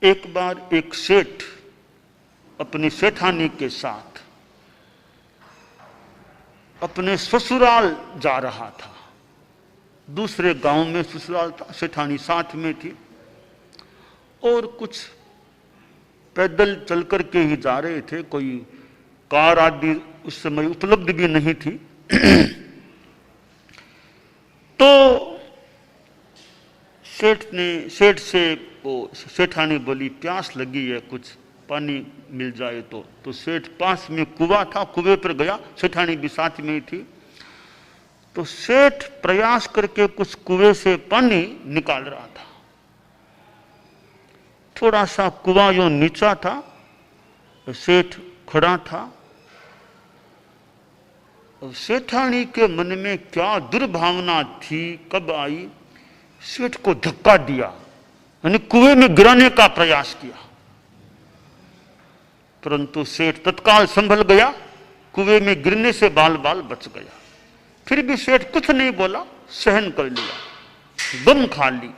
एक बार एक सेठ अपनी सेठानी के साथ अपने ससुराल जा रहा था। दूसरे गांव में ससुराल था, सेठानी साथ में थी और कुछ पैदल चल कर के ही जा रहे थे। कोई कार आदि उस समय उपलब्ध भी नहीं थी। तो सेठ से वो सेठानी बोली, प्यास लगी है, कुछ पानी मिल जाए तो सेठ पास में कुआं था, कुएं पर गया, सेठानी भी साथ में ही थी। तो सेठ प्रयास करके कुछ कुएं से पानी निकाल रहा था। थोड़ा सा कुआं यो नीचा था, सेठ खड़ा था। सेठानी के मन में क्या दुर्भावना थी, कब आई, सेठ को धक्का दिया, यानी कुएं में गिराने का प्रयास किया। परंतु सेठ तत्काल संभल गया, कुएं में गिरने से बाल बाल बच गया। फिर भी सेठ कुछ नहीं बोला, सहन कर लिया, दम खा ली।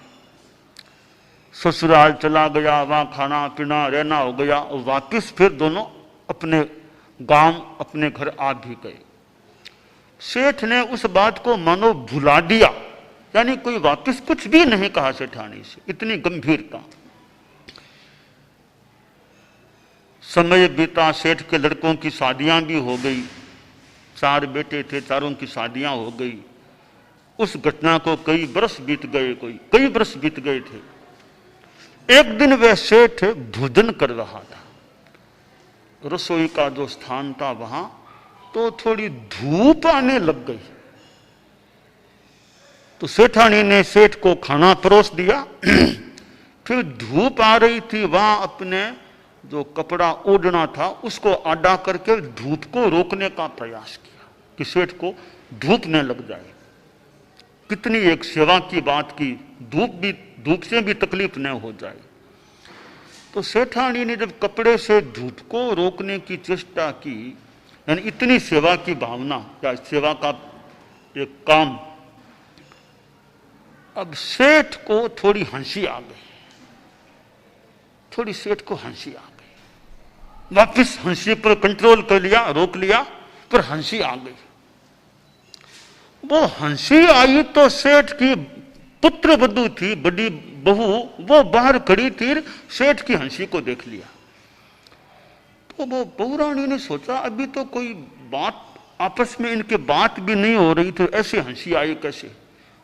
ससुराल चला गया, वहां खाना पीना रहना हो गया और वापिस फिर दोनों अपने गांव अपने घर आ भी गए। सेठ ने उस बात को मानो भुला दिया, यानी कोई वापिस कुछ भी नहीं कहा सेठानी से, इतनी गंभीरता। समय बीता, सेठ के लड़कों की शादियां भी हो गई, 4 बेटे थे, चारों की शादियां हो गई। उस घटना को कई बरस बीत गए, कई बरस बीत गए थे। एक दिन वह सेठ भोजन कर रहा था, रसोई का जो स्थान था वहां, तो थोड़ी धूप आने लग गई। तो सेठानी ने सेठ को खाना परोस दिया। फिर धूप आ रही थी, वहां अपने जो कपड़ा ओढ़ना था उसको आड़ा करके धूप को रोकने का प्रयास किया कि सेठ को धूप न लग जाए। कितनी एक सेवा की बात की, धूप से भी तकलीफ न हो जाए। तो सेठानी ने जब कपड़े से धूप को रोकने की चेष्टा की, यानी इतनी सेवा की भावना या सेवा का एक काम, अब सेठ को थोड़ी हंसी आ गई, थोड़ी सेठ को हंसी आ गई। वापिस हंसी पर कंट्रोल कर लिया, रोक लिया, पर हंसी आ गई। वो हंसी आई तो सेठ की पुत्र वधू थी, बड़ी बहू, वो बाहर खड़ी थी, सेठ की हंसी को देख लिया। तो वो बहू रानी ने सोचा अभी तो कोई बात आपस में इनके बात भी नहीं हो रही, तो ऐसे हंसी आई कैसे?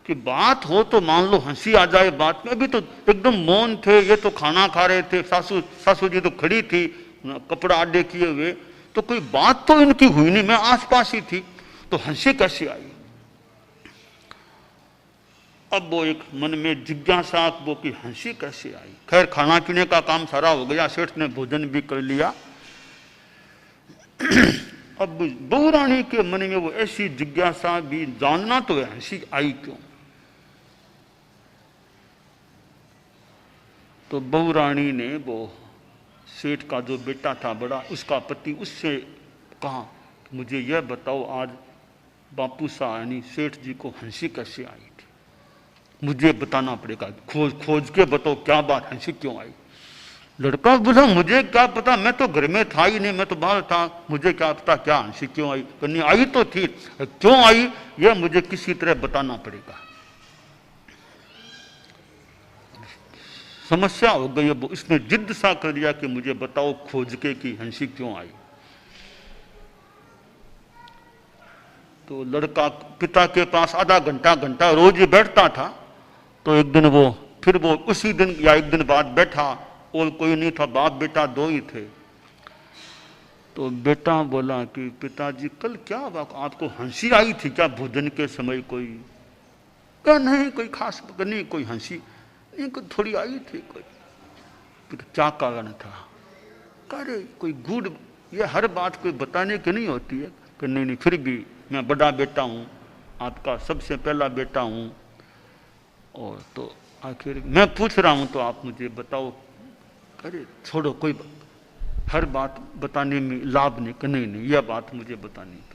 कि बात हो तो मान लो हंसी आ जाए बात में, अभी तो एकदम मौन थे, ये तो खाना खा रहे थे, सासू जी तो खड़ी थी कपड़ा आडे किए हुए, तो कोई बात तो इनकी हुई नहीं, मैं आसपास ही थी, तो हंसी कैसे आई? अब वो एक मन में जिज्ञासा वो कि हंसी कैसे आई। खैर खाना पीने का काम सारा हो गया, सेठ ने भोजन भी कर लिया। अब बहू रानी के मन में वो ऐसी जिज्ञासा भी, जानना तो है हंसी आई क्यों। तो बहू रानी ने वो सेठ का जो बेटा था बड़ा, उसका पति, उससे कहा मुझे यह बताओ आज बापू सा यानी सेठ जी को हंसी कैसे आई थी, मुझे बताना पड़ेगा, खोज के बताओ क्या बात, हंसी क्यों आई। लड़का बोला मुझे क्या पता, मैं तो घर में था ही नहीं, मैं तो बाहर था, मुझे क्या पता क्या हंसी क्यों आई। कन्नी आई तो थी, क्यों आई यह मुझे किसी तरह बताना पड़ेगा। समस्या हो गई। अब इसने जिद सा कर दिया कि मुझे बताओ खोज के कि हंसी क्यों आई। तो लड़का पिता के पास आधा घंटा रोज ही बैठता था। तो एक दिन फिर वो उसी दिन या एक दिन बाद बैठा, और कोई नहीं था, बाप बेटा 2 ही थे। तो बेटा बोला कि पिताजी कल क्या हुआ, आपको हंसी आई थी क्या भोजन के समय? कोई क्या नहीं, कोई खास नहीं, कोई हंसी नहीं, कोई थोड़ी आई थी। कोई क्या कारण था? अरे कोई गुड़, ये हर बात कोई बताने की नहीं होती है कि नहीं, फिर भी मैं बड़ा बेटा हूँ, आपका सबसे पहला बेटा हूँ, और तो आखिर मैं पूछ रहा हूँ तो आप मुझे बताओ। अरे छोड़ो, कोई हर बात बताने में लाभ नहीं, यह बात मुझे बतानी पड़ेगी।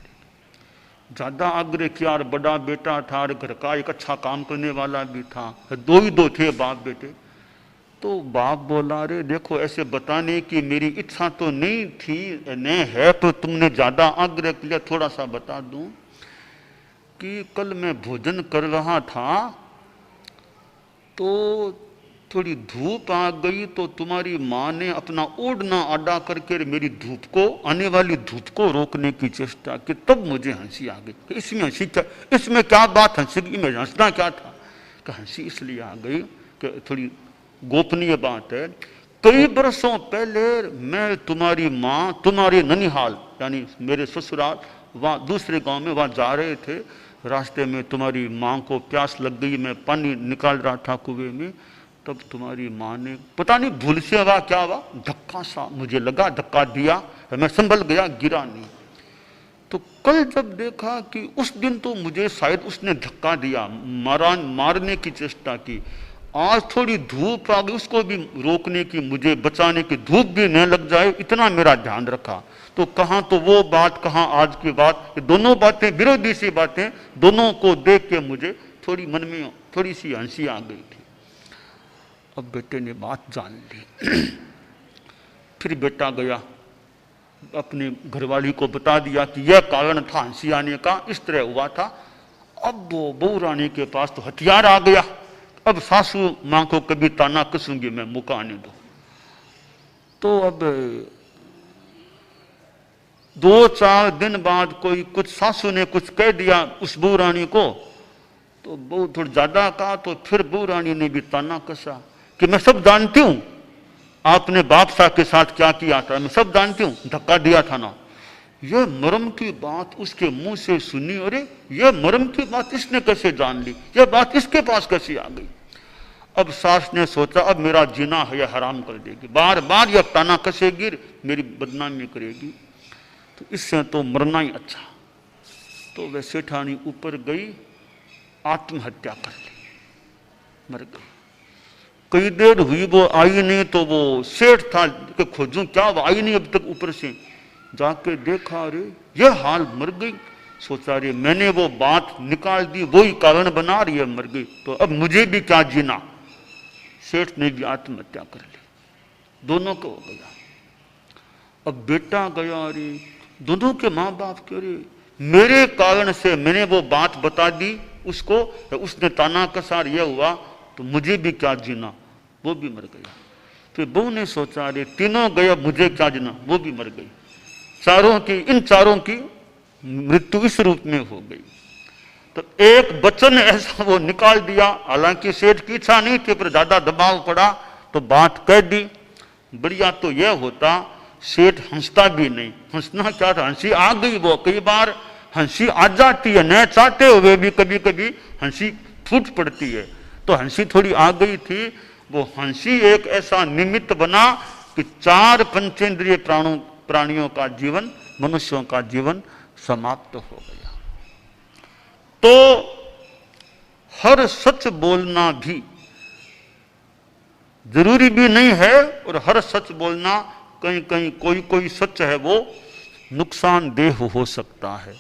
ज्यादा आग्रह किया, और बड़ा बेटा था और घर का एक अच्छा काम करने वाला भी था, 2 ही थे बाप बेटे। तो बाप बोला, अरे देखो ऐसे बताने की मेरी इच्छा तो नहीं थी, नहीं है, तो तुमने ज्यादा आग्रह किया, थोड़ा सा बता दूं कि कल मैं भोजन कर रहा था तो थोड़ी धूप आ गई, तो तुम्हारी माँ ने अपना ओढ़ना आड़ा करके मेरी धूप को, आने वाली धूप को रोकने की चेष्टा की, तब मुझे हंसी आ गई। इसमें हंसी क्या, इसमें क्या बात हंसी की, मैं हंसना क्या था? कि हंसी इसलिए आ गई कि थोड़ी गोपनीय बात है। कई बरसों पहले मैं तुम्हारी माँ तुम्हारे ननिहाल यानी मेरे ससुराल, वहाँ दूसरे गांव में वहाँ जा रहे थे, रास्ते में तुम्हारी माँ को प्यास लग गई, मैं पानी निकाल रहा था कुएं में, तब तुम्हारी माँ ने पता नहीं भूल से हुआ क्या हुआ, धक्का सा मुझे लगा, धक्का दिया, मैं संभल गया, गिरा नहीं। तो कल जब देखा कि उस दिन तो मुझे शायद उसने धक्का दिया, मारने की चेष्टा की, आज थोड़ी धूप आ गई, उसको भी रोकने की, मुझे बचाने की, धूप भी न लग जाए, इतना मेरा ध्यान रखा। तो कहाँ तो वो बात, कहाँ आज की बात, दोनों बातें विरोधी सी बातें, दोनों को देख के मुझे थोड़ी मन में थोड़ी सी हंसी आ गई थी। अब बेटे ने बात जान ली। फिर बेटा गया, अपने घरवाली को बता दिया कि यह कारण था हंसी आने का, इस तरह हुआ था। अब वो बहू रानी के पास तो हथियार आ गया, अब सासू माँ को कभी ताना कसूंगी मैं, मौका आने दो। तो अब 2-4 दिन बाद कोई कुछ सासू ने कुछ कह दिया उस बहू रानी को, तो बहू थोड़ा ज्यादा कहा, तो फिर बहू रानी ने भी ताना कसा कि मैं सब जानती हूं, आपने बाप साहब के साथ क्या किया था, मैं सब जानती हूं, धक्का दिया था ना। यह मर्म की बात उसके मुंह से सुनी, अरे यह मर्म की बात इसने कैसे जान ली, यह बात इसके पास कैसे आ गई। अब सास ने सोचा अब मेरा जीना है यह हराम कर देगी, बार बार यह ताना कसेगी, मेरी बदनामी करेगी, तो इससे तो मरना ही अच्छा। तो वह सेठानी ऊपर गई, आत्महत्या कर ली, मर गई। कई देर हुई वो आई नहीं, तो वो सेठ था कि खोजूं क्या, वो आई नहीं अब तक। ऊपर से जाके देखा, अरे ये हाल, मर गई। सोचा रे मैंने वो बात निकाल दी, वही कारण बना रही है, मर गई, तो अब मुझे भी क्या जीना। सेठ ने भी आत्महत्या कर ली, दोनों को हो गया। अब बेटा गया, अरे दोनों के माँ बाप के, अरे मेरे कारण से मैंने वो बात बता दी उसको, उसने ताना कसार यह हुआ, तो मुझे भी क्या जीना, वो भी मर गया। फिर बहू ने सोचा, अरे तीनों गए, मुझे क्या जीना, वो भी मर गई। इन चारों की मृत्यु इस रूप में हो गई। तो एक वचन ऐसा वो निकाल दिया, हालांकि सेठ की इच्छा नहीं थी, पर ज्यादा दबाव पड़ा तो बात कह दी। बढ़िया तो यह होता सेठ हंसता भी नहीं, हंसना क्या था, हंसी आ गई। वो कई बार हंसी आ जाती है, न चाहते हुए भी कभी कभी हंसी फूट पड़ती है, तो हंसी थोड़ी आ गई थी। वो हंसी एक ऐसा निमित्त बना कि 4 पंचेंद्रिय प्राणियों का जीवन, मनुष्यों का जीवन समाप्त हो गया। तो हर सच बोलना भी जरूरी भी नहीं है, और हर सच बोलना कहीं कहीं कोई सच है वो नुकसानदेह हो सकता है।